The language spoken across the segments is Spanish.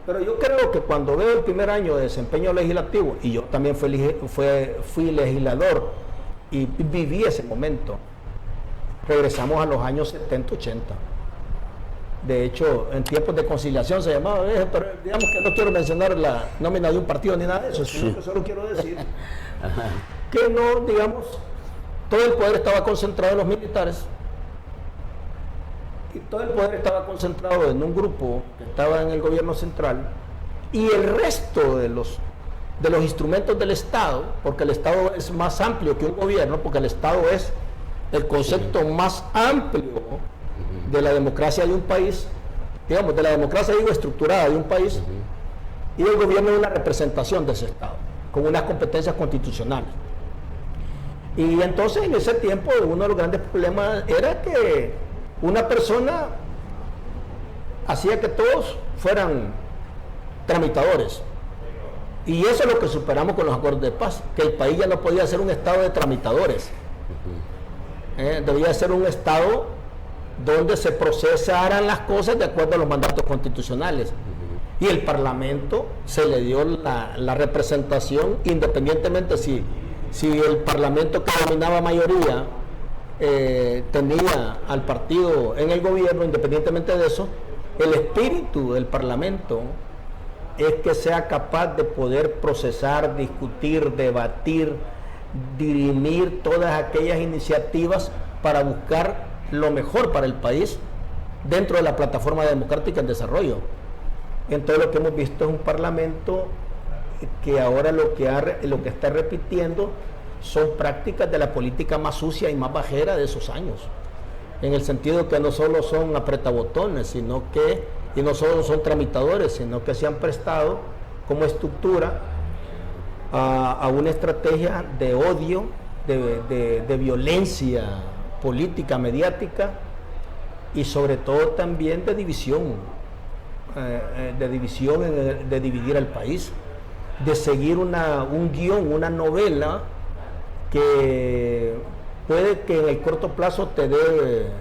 Pero yo creo que cuando veo el primer año de desempeño legislativo, y yo también fui legislador y viví ese momento, regresamos a los años 70, 80. De hecho, en tiempos de conciliación se llamaba, pero digamos que no quiero mencionar la nómina de un partido ni nada de eso, sino que solo quiero decir que no, digamos, todo el poder estaba concentrado en los militares y todo el poder estaba concentrado en un grupo que estaba en el gobierno central y el resto de los instrumentos del Estado, porque el Estado es más amplio que un gobierno, porque el Estado es el concepto más amplio de la democracia de un país, digamos, de la democracia digo estructurada de un país, y el gobierno es una representación de ese Estado, con unas competencias constitucionales. Y entonces en ese tiempo uno de los grandes problemas era que una persona hacía que todos fueran tramitadores. Y eso es lo que superamos con los acuerdos de paz, que el país ya no podía ser un Estado de tramitadores. Debía ser un Estado donde se procesaran las cosas de acuerdo a los mandatos constitucionales. Y el Parlamento se le dio la representación, independientemente si el Parlamento que dominaba mayoría tenía al partido en el gobierno, independientemente de eso, el espíritu del Parlamento es que sea capaz de poder procesar, discutir, debatir, dirimir todas aquellas iniciativas para buscar lo mejor para el país dentro de la plataforma democrática en desarrollo. Entonces lo que hemos visto es un Parlamento que ahora lo que está repitiendo son prácticas de la política más sucia y más bajera de esos años, en el sentido que no solo son apretabotones, y no solo son tramitadores, sino que se han prestado como estructura a una estrategia de odio, de violencia política, mediática, y sobre todo también de división, de dividir al país, de seguir un guión, una novela que puede que en el corto plazo te dé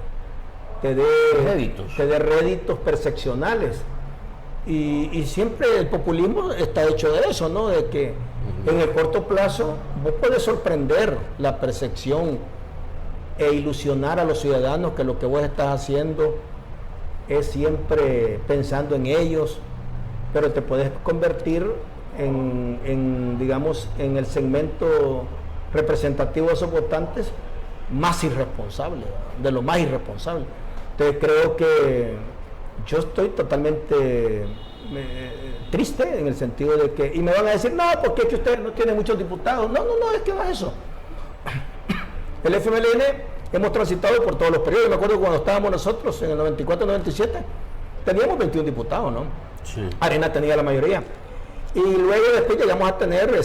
réditos percepcionales. Y siempre el populismo está hecho de eso, ¿no? De que en el corto plazo vos podés sorprender la percepción e ilusionar a los ciudadanos que lo que vos estás haciendo es siempre pensando en ellos, pero te puedes convertir digamos, en el segmento representativo de esos votantes más irresponsable, de lo más irresponsable. Entonces creo que yo estoy totalmente triste en el sentido de que, y me van a decir, no, porque es que ustedes no tienen muchos diputados. No, es que no es eso. El FMLN hemos transitado por todos los periodos. Me acuerdo cuando estábamos nosotros en el 94-97, teníamos 21 diputados, ¿no? Sí. Arena tenía la mayoría. Y luego después llegamos a tener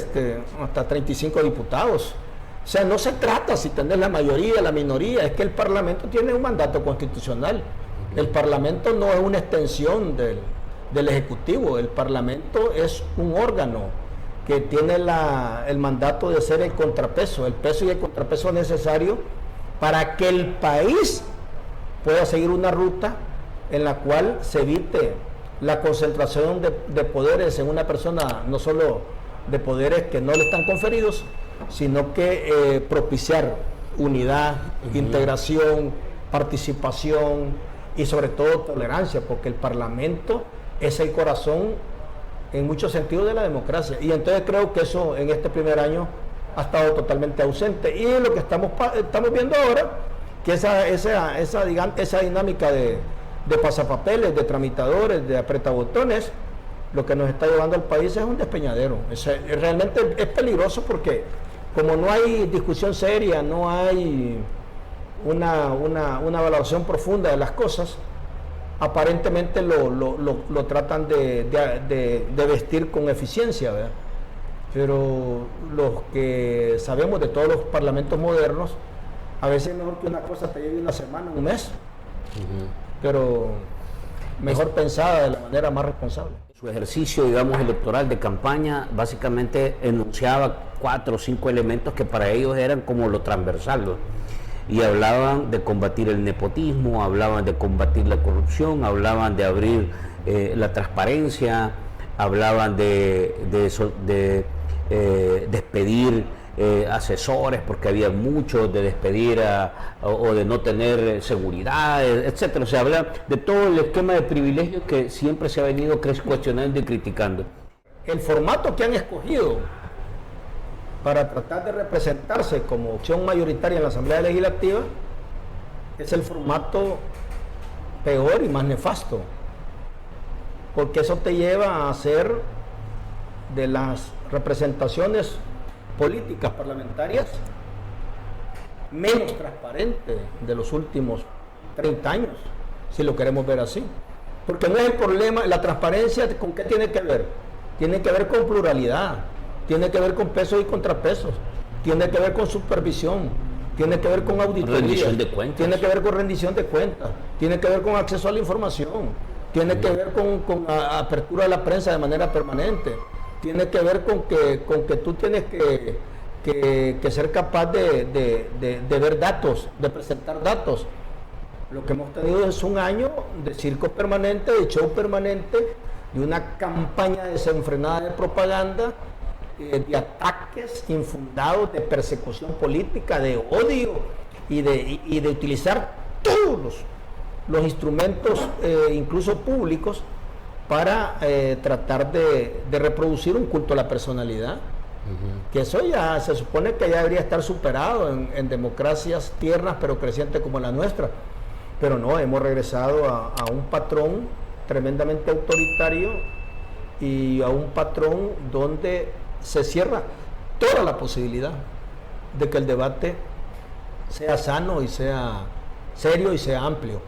hasta 35 diputados. O sea, no se trata si tenés la mayoría, la minoría, es que el Parlamento tiene un mandato constitucional. El Parlamento no es una extensión del Ejecutivo, el Parlamento es un órgano que tiene el mandato de ser el contrapeso, el peso y el contrapeso necesario para que el país pueda seguir una ruta en la cual se evite la concentración de poderes en una persona, no solo de poderes que no le están conferidos, sino que propiciar unidad, integración, participación y sobre todo tolerancia, porque el Parlamento es el corazón en muchos sentidos de la democracia. Y entonces creo que eso en este primer año ha estado totalmente ausente. Y lo que estamos viendo ahora, que esa dinámica de pasapapeles, de tramitadores, de apretabotones, lo que nos está llevando al país es un despeñadero. Realmente es peligroso porque como no hay discusión seria, no hay una evaluación profunda de las cosas, aparentemente lo tratan de vestir con eficiencia, ¿verdad? Pero los que sabemos de todos los parlamentos modernos, a veces es mejor que una cosa te lleve una semana, un mes, pero mejor pensada de la manera más responsable. Su ejercicio, digamos, electoral de campaña, básicamente enunciaba 4 o 5 elementos que para ellos eran como lo transversal, ¿no? Y hablaban de combatir el nepotismo, hablaban de combatir la corrupción, hablaban de abrir la transparencia, hablaban de despedir asesores porque había muchos, de despedir o de no tener seguridad, etcétera. O sea, habla de todo el esquema de privilegios que siempre se ha venido cuestionando y criticando. El formato que han escogido para tratar de representarse como opción mayoritaria en la Asamblea Legislativa es el formato peor y más nefasto, porque eso te lleva a hacer de las representaciones políticas parlamentarias menos transparente de los últimos 30 años, si lo queremos ver así. Porque no es el problema, la transparencia, ¿con qué tiene que ver? Tiene que ver con pluralidad, tiene que ver con pesos y contrapesos, tiene que ver con supervisión, tiene que ver con auditoría, rendición de cuentas, tiene que ver con rendición de cuentas, tiene que ver con acceso a la información, tiene que ver con apertura de la prensa de manera permanente, tiene que ver con que tú tienes que ser capaz de ver datos, de presentar datos. Lo que hemos tenido es un año de circo permanente, de show permanente, de una campaña desenfrenada de propaganda, de ataques infundados, de persecución política, de odio y de utilizar todos los instrumentos, incluso públicos, para tratar de reproducir un culto a la personalidad. Que eso ya se supone que ya debería estar superado en democracias tiernas pero crecientes como la nuestra. Pero no, hemos regresado a un patrón tremendamente autoritario y a un patrón donde se cierra toda la posibilidad de que el debate sea sano y sea serio y sea amplio.